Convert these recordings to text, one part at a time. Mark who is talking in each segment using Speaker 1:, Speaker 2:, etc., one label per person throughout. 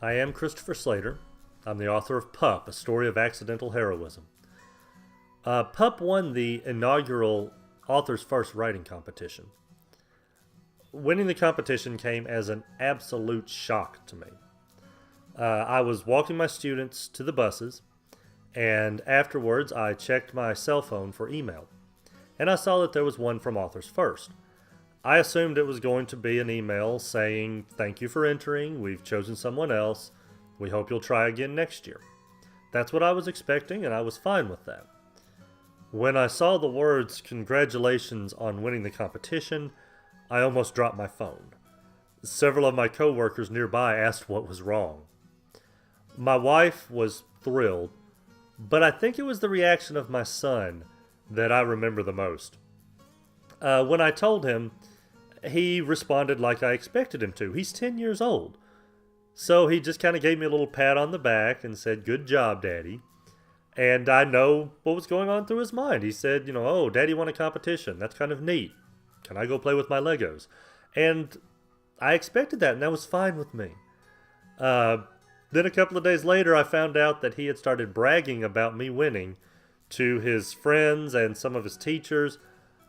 Speaker 1: I am Christopher Slater. I'm the author of Pup, A Story of Accidental Heroism. Pup won the inaugural Author's First Writing Competition. Winning the competition came as an absolute shock to me. I was walking my students to the buses, and afterwards I checked my cell phone for email, and I saw that there was one from Authors First. I assumed it was going to be an email saying, "Thank you for entering, we've chosen someone else, we hope you'll try again next year." That's what I was expecting, and I was fine with that. When I saw the words, "Congratulations on winning the competition," I almost dropped my phone. Several of my coworkers nearby asked what was wrong. My wife was thrilled, but I think it was the reaction of my son that I remember the most. When I told him, he responded like I expected him to. He's 10 years old. So he just kind of gave me a little pat on the back and said, "Good job, Daddy." And I know what was going on through his mind. He said, "Oh, Daddy won a competition. That's kind of neat. Can I go play with my Legos?" And I expected that, and that was fine with me. Then a couple of days later, I found out that he had started bragging about me winning to his friends and some of his teachers,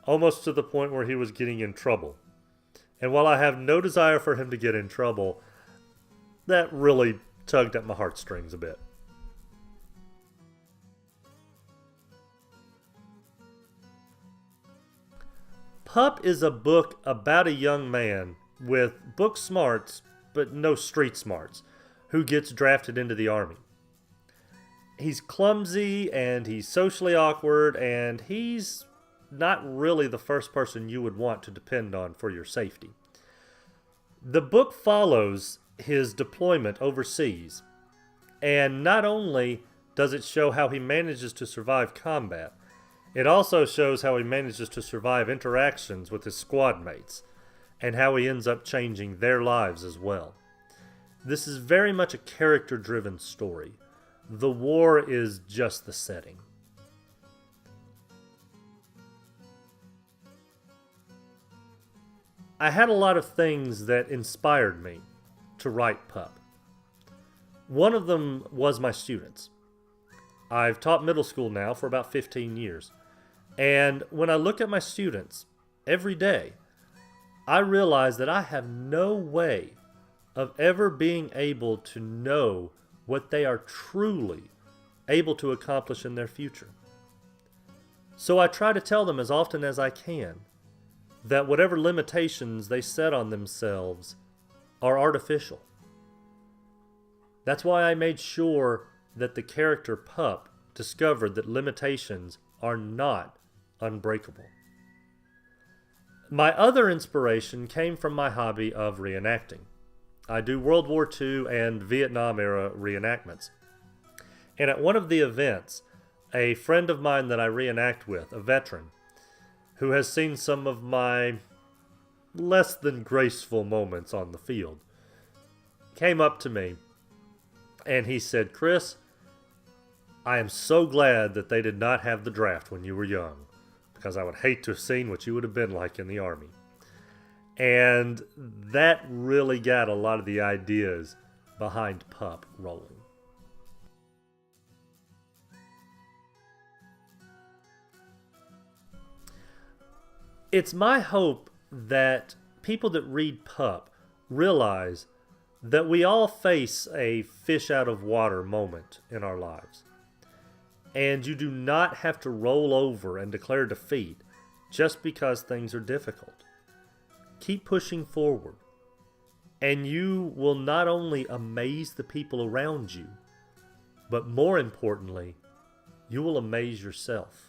Speaker 1: almost to the point where he was getting in trouble. And while I have no desire for him to get in trouble, that really tugged at my heartstrings a bit. Pup is a book about a young man with book smarts, but no street smarts, who gets drafted into the army. He's clumsy and he's socially awkward, and he's not really the first person you would want to depend on for your safety. The book follows his deployment overseas, and not only does it show how he manages to survive combat, it also shows how he manages to survive interactions with his squad mates, and how he ends up changing their lives as well. This is very much a character-driven story. The war is just the setting. I had a lot of things that inspired me to write Pup. One of them was my students. I've taught middle school now for about 15 years. And when I look at my students every day, I realize that I have no way of ever being able to know what they are truly able to accomplish in their future. So I try to tell them as often as I can that whatever limitations they set on themselves are artificial. That's why I made sure that the character Pup discovered that limitations are not unbreakable. My other inspiration came from my hobby of reenacting. I do World War II and Vietnam era reenactments. And at one of the events, a friend of mine that I reenact with, a veteran, who has seen some of my less than graceful moments on the field, came up to me and he said, "Chris, I am so glad that they did not have the draft when you were young, because I would hate to have seen what you would have been like in the Army." And that really got a lot of the ideas behind Pup rolling. It's my hope that people that read Pup realize that we all face a fish out of water moment in our lives. And you do not have to roll over and declare defeat just because things are difficult. Keep pushing forward, and you will not only amaze the people around you, but more importantly, you will amaze yourself.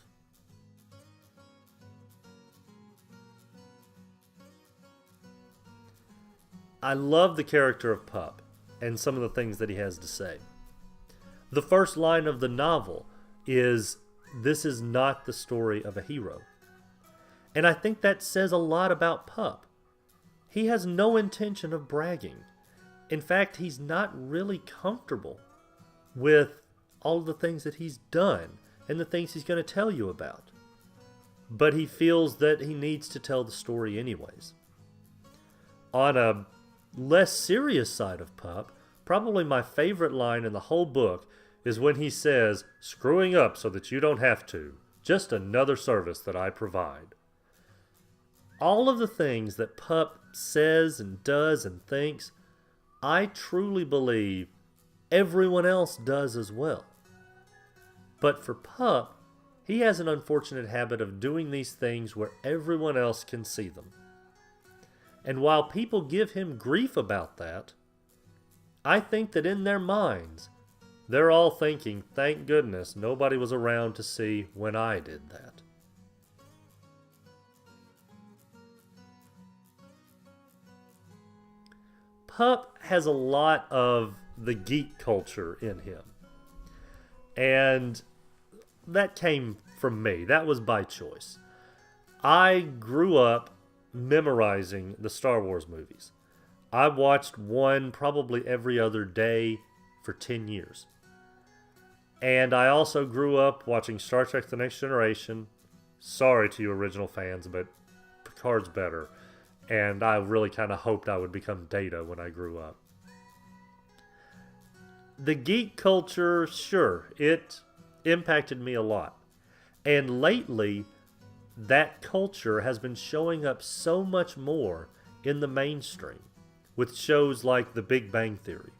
Speaker 1: I love the character of Pup and some of the things that he has to say. The first line of the novel is, "This is not the story of a hero." And I think that says a lot about Pup. He has no intention of bragging. In fact, he's not really comfortable with all the things that he's done and the things he's going to tell you about. But he feels that he needs to tell the story anyways. On a less serious side of Pup, probably my favorite line in the whole book is when he says, "Screwing up so that you don't have to. Just another service that I provide." All of the things that Pup says and does and thinks, I truly believe everyone else does as well. But for Pup, he has an unfortunate habit of doing these things where everyone else can see them. And while people give him grief about that, I think that in their minds, they're all thinking, thank goodness nobody was around to see when I did that. Pup has a lot of the geek culture in him. And that came from me. That was by choice. I grew up memorizing the Star Wars movies. I watched one probably every other day for 10 years. And I also grew up watching Star Trek The Next Generation. Sorry to you original fans, but Picard's better. And I really kind of hoped I would become Data when I grew up. The geek culture, sure, it impacted me a lot. And lately, that culture has been showing up so much more in the mainstream with shows like The Big Bang Theory.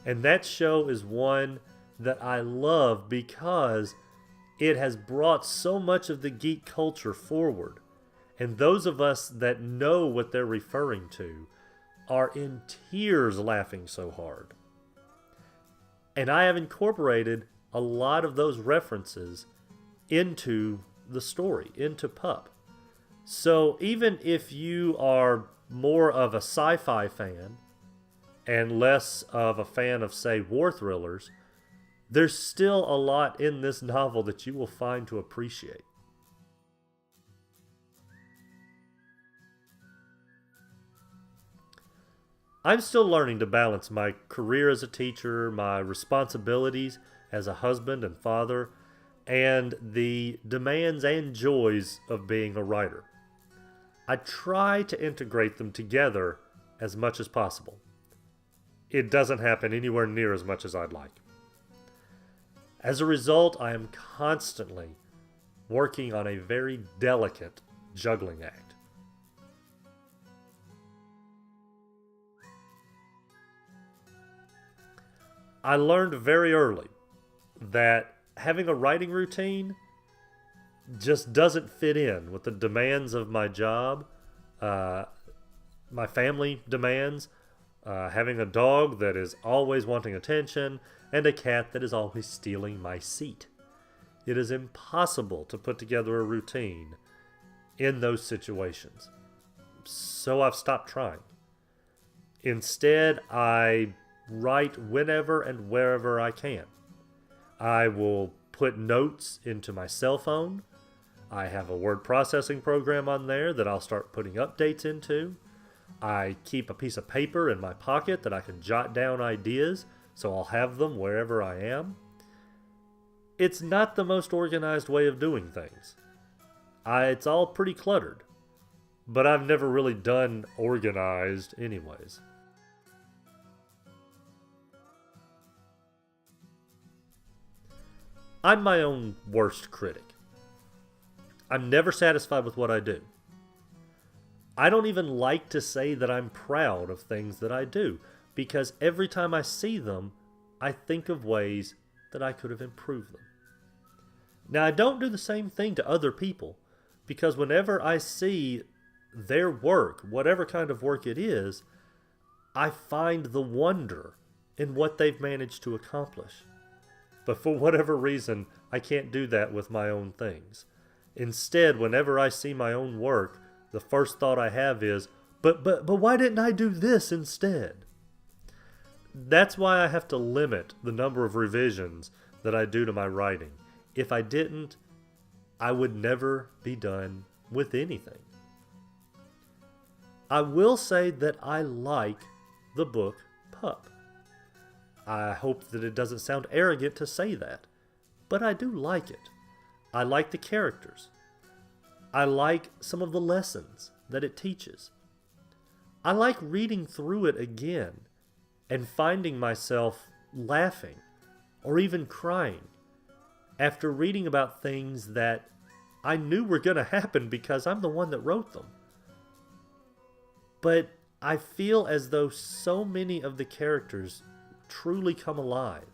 Speaker 1: And that show is one that I love because it has brought so much of the geek culture forward. And those of us that know what they're referring to are in tears laughing so hard. And I have incorporated a lot of those references into the story, into Pup. So even if you are more of a sci-fi fan and less of a fan of, say, war thrillers, there's still a lot in this novel that you will find to appreciate. I'm still learning to balance my career as a teacher, my responsibilities as a husband and father, and the demands and joys of being a writer. I try to integrate them together as much as possible. It doesn't happen anywhere near as much as I'd like. As a result, I am constantly working on a very delicate juggling act. I learned very early that having a writing routine just doesn't fit in with the demands of my job, my family demands, having a dog that is always wanting attention, and a cat that is always stealing my seat. It is impossible to put together a routine in those situations. So I've stopped trying. Instead, I write whenever and wherever I can. I will put notes into my cell phone. I have a word processing program on there that I'll start putting updates into. I keep a piece of paper in my pocket that I can jot down ideas, so I'll have them wherever I am. It's not the most organized way of doing things. It's all pretty cluttered, but I've never really done organized anyways. I'm my own worst critic. I'm never satisfied with what I do. I don't even like to say that I'm proud of things that I do, because every time I see them, I think of ways that I could have improved them. Now, I don't do the same thing to other people, because whenever I see their work, whatever kind of work it is, I find the wonder in what they've managed to accomplish. But for whatever reason, I can't do that with my own things. Instead, whenever I see my own work, the first thought I have is, but why didn't I do this instead? That's why I have to limit the number of revisions that I do to my writing. If I didn't, I would never be done with anything. I will say that I like the book Pup. I hope that it doesn't sound arrogant to say that, but I do like it. I like the characters. I like some of the lessons that it teaches. I like reading through it again and finding myself laughing or even crying after reading about things that I knew were going to happen because I'm the one that wrote them. But I feel as though so many of the characters truly come alive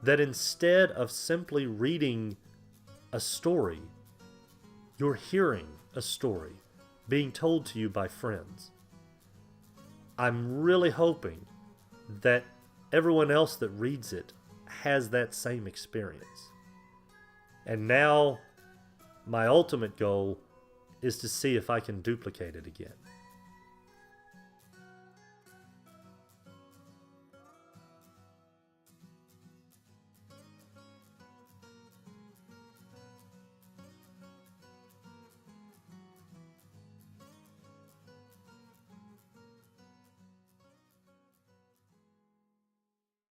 Speaker 1: that instead of simply reading a story, you're hearing a story being told to you by friends. I'm really hoping that everyone else that reads it has that same experience. And now, my ultimate goal is to see if I can duplicate it again.